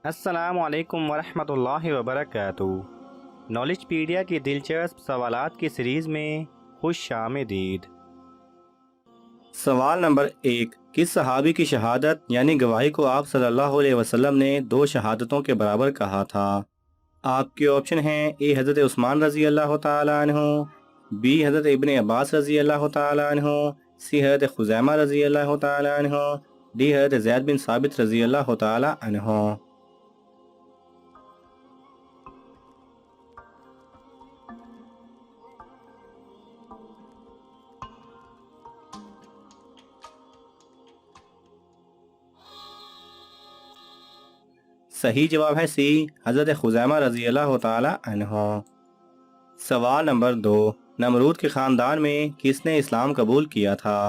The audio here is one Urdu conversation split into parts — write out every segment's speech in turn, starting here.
السلام علیکم ورحمۃ اللہ وبرکاتہ۔ نالج پیڈیا کی دلچسپ سوالات کی سیریز میں خوش آمدید۔ سوال نمبر 1، کس صحابی کی شہادت یعنی گواہی کو آپ صلی اللہ علیہ وسلم نے 2 شہادتوں کے برابر کہا تھا؟ آپ کے آپشن ہیں: اے حضرت عثمان رضی اللہ تعالی عنہ، بی حضرت ابن عباس رضی اللہ تعالی عنہ، سی حضرت خزیمہ رضی اللہ تعالی عنہ، ڈی حضرت زید بن ثابت رضی اللہ تعالی عنہ۔ صحیح جواب ہے سی، حضرت خزیمہ رضی اللہ تعالی عنہ۔ سوال نمبر 2، نمرود کے خاندان میں کس نے اسلام قبول کیا تھا؟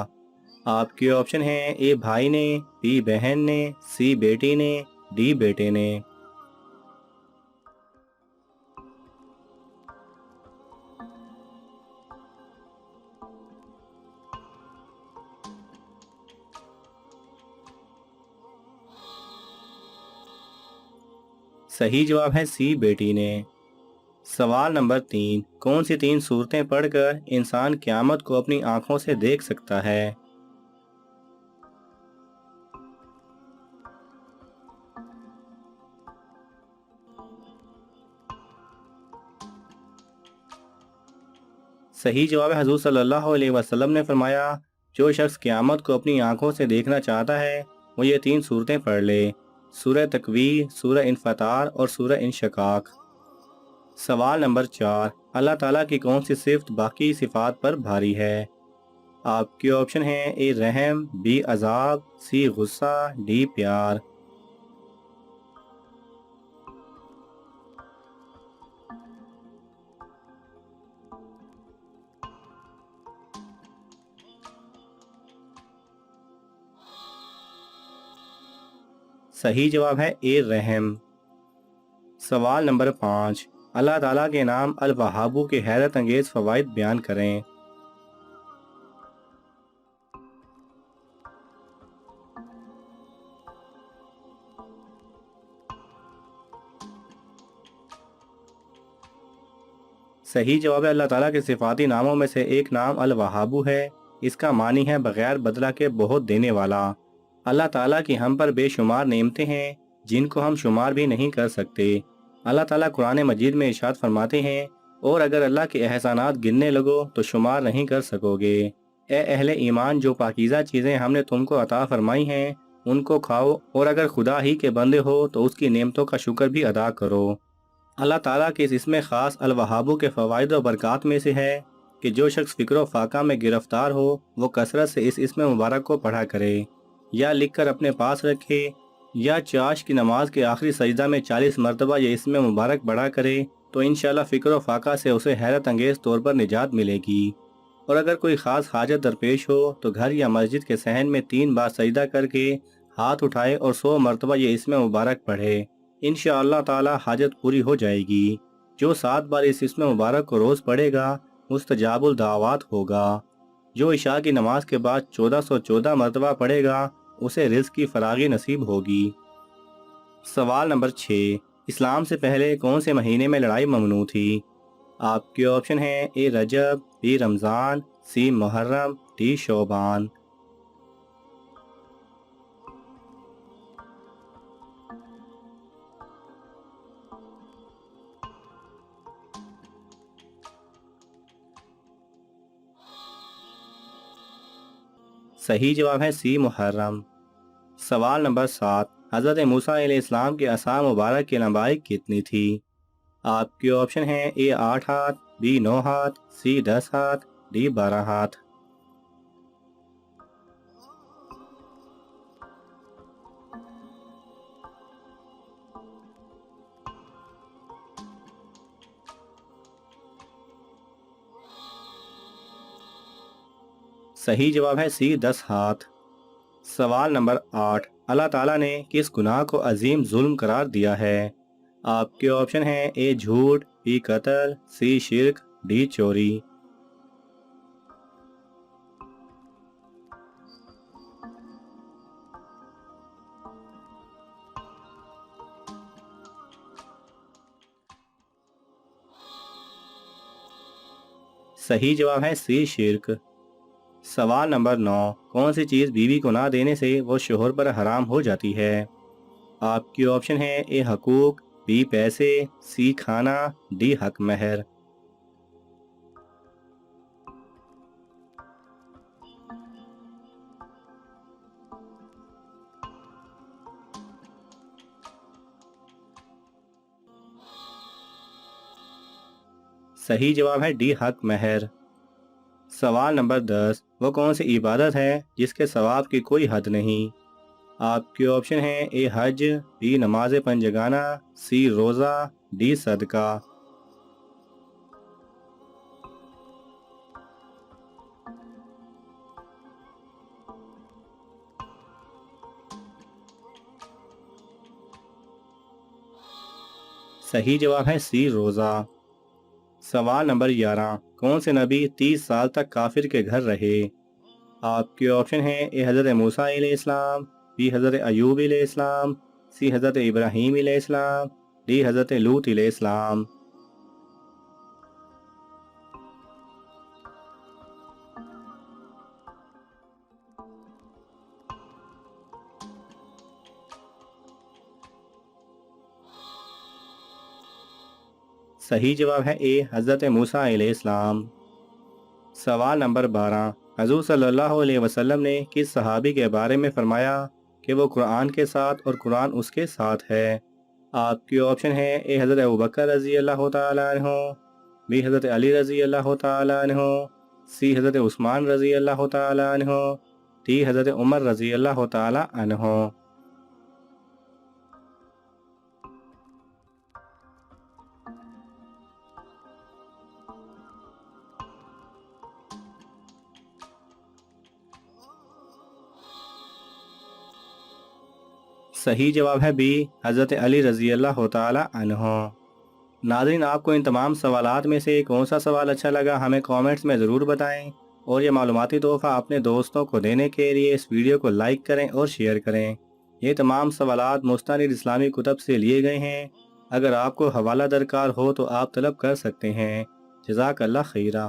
آپ کے آپشن ہیں: اے بھائی نے، بی بہن نے، سی بیٹی نے، ڈی بیٹے نے۔ صحیح جواب ہے سی، بیٹی نے۔ سوال نمبر 3، کون سی 3 صورتیں پڑھ کر انسان قیامت کو اپنی آنکھوں سے دیکھ سکتا ہے؟ صحیح جواب ہے، حضور صلی اللہ علیہ وسلم نے فرمایا، جو شخص قیامت کو اپنی آنکھوں سے دیکھنا چاہتا ہے وہ یہ 3 صورتیں پڑھ لے: سورہ تکویر، سورہ انفطار اور سورہ انشقاق۔ سوال نمبر 4، اللہ تعالیٰ کی کون سی صفت باقی صفات پر بھاری ہے؟ آپ کے آپشن ہیں: اے رحم، بی عذاب، سی غصہ، ڈی پیار۔ صحیح جواب ہے اے رحم۔ سوال نمبر 5، اللہ تعالیٰ کے نام الوہاب کے حیرت انگیز فوائد بیان کریں۔ صحیح جواب ہے، اللہ تعالیٰ کے صفاتی ناموں میں سے ایک نام الوہاب ہے۔ اس کا معنی ہے بغیر بدلہ کے بہت دینے والا۔ اللہ تعالیٰ کی ہم پر بے شمار نعمتیں ہیں جن کو ہم شمار بھی نہیں کر سکتے۔ اللہ تعالیٰ قرآن مجید میں ارشاد فرماتے ہیں، اور اگر اللہ کے احسانات گننے لگو تو شمار نہیں کر سکو گے۔ اے اہل ایمان، جو پاکیزہ چیزیں ہم نے تم کو عطا فرمائی ہیں ان کو کھاؤ، اور اگر خدا ہی کے بندے ہو تو اس کی نعمتوں کا شکر بھی ادا کرو۔ اللہ تعالیٰ کے اس اسم خاص الوہاب کے فوائد و برکات میں سے ہے کہ جو شخص فکر و فاقہ میں گرفتار ہو وہ کثرت سے اس اسم مبارک کو پڑھا کرے، یا لکھ کر اپنے پاس رکھے، یا چاش کی نماز کے آخری سجدہ میں 40 مرتبہ یہ اسم مبارک پڑھا کرے تو انشاءاللہ فکر و فاقہ سے اسے حیرت انگیز طور پر نجات ملے گی۔ اور اگر کوئی خاص حاجت درپیش ہو تو گھر یا مسجد کے صحن میں 3 بار سجدہ کر کے ہاتھ اٹھائے اور 100 مرتبہ یہ اسم مبارک پڑھے، انشاءاللہ تعالی حاجت پوری ہو جائے گی۔ جو 7 بار اس اسم مبارک کو روز پڑھے گا مستجاب الدعوات ہوگا۔ جو عشاء کی نماز کے بعد 1414 مرتبہ پڑھے گا اسے رزق کی فراغی نصیب ہوگی۔ سوال نمبر 6، اسلام سے پہلے کون سے مہینے میں لڑائی ممنوع تھی؟ آپ کے آپشن ہیں: اے رجب، be Ramzan, C Muharram, D شعبان۔ صحیح جواب ہے سی محرم۔ سوال نمبر 7، حضرت موسیٰ علیہ السلام کے عصا مبارک کی لمبائی کتنی تھی؟ آپ کے آپشن ہیں: اے 8 ہاتھ، بی 9 ہاتھ، سی 10 ہاتھ، ڈی 12 ہاتھ۔ صحیح جواب ہے سی 10 ہاتھ۔ سوال نمبر 8، اللہ تعالیٰ نے کس گناہ کو عظیم ظلم قرار دیا ہے؟ آپ کے آپشن ہیں: اے جھوٹ، بی قتل، سی شرک، ڈی چوری۔ صحیح جواب ہے سی شرک۔ سوال نمبر 9، کون سی چیز بیوی کو نہ دینے سے وہ شوہر پر حرام ہو جاتی ہے؟ آپ کی آپشن ہے اے حقوق، بی پیسے، سی کھانا، ڈی حق مہر۔ صحیح جواب ہے ڈی حق مہر۔ سوال نمبر 10، وہ کون سی عبادت ہے جس کے ثواب کی کوئی حد نہیں؟ آپ کی آپشن ہے اے حج، بی نماز پنجگانہ، سی روزہ، ڈی صدقہ۔ صحیح جواب ہے سی روزہ۔ سوال نمبر 11، کون سے نبی 30 سال تک کافر کے گھر رہے؟ آپ کے آپشن ہیں اے حضرت موسیٰ علیہ السلام، بی حضرت ایوب علیہ السلام، سی حضرت ابراہیم علیہ السلام، ڈی حضرت لوط علیہ السلام۔ صحیح جواب ہے اے حضرت موسیٰ علیہ السلام۔ سوال نمبر 12، حضور صلی اللہ علیہ وسلم نے کس صحابی کے بارے میں فرمایا کہ وہ قرآن کے ساتھ اور قرآن اس کے ساتھ ہے؟ آپ کی آپشن ہے اے حضرت ابوبکر رضی اللہ تعالیٰ عنہ، بی حضرت علی رضی اللہ تعالیٰ عنہ، سی حضرت عثمان رضی اللہ تعالیٰ عنہ، ڈی حضرت عمر رضی اللہ تعالیٰ عنہ۔ صحیح جواب ہے بی حضرت علی رضی اللہ تعالیٰ عنہ۔ ناظرین، آپ کو ان تمام سوالات میں سے کون سا سوال اچھا لگا ہمیں کامنٹس میں ضرور بتائیں، اور یہ معلوماتی تحفہ اپنے دوستوں کو دینے کے لیے اس ویڈیو کو لائک کریں اور شیئر کریں۔ یہ تمام سوالات مستند اسلامی کتب سے لیے گئے ہیں۔ اگر آپ کو حوالہ درکار ہو تو آپ طلب کر سکتے ہیں۔ جزاک اللہ خیرہ۔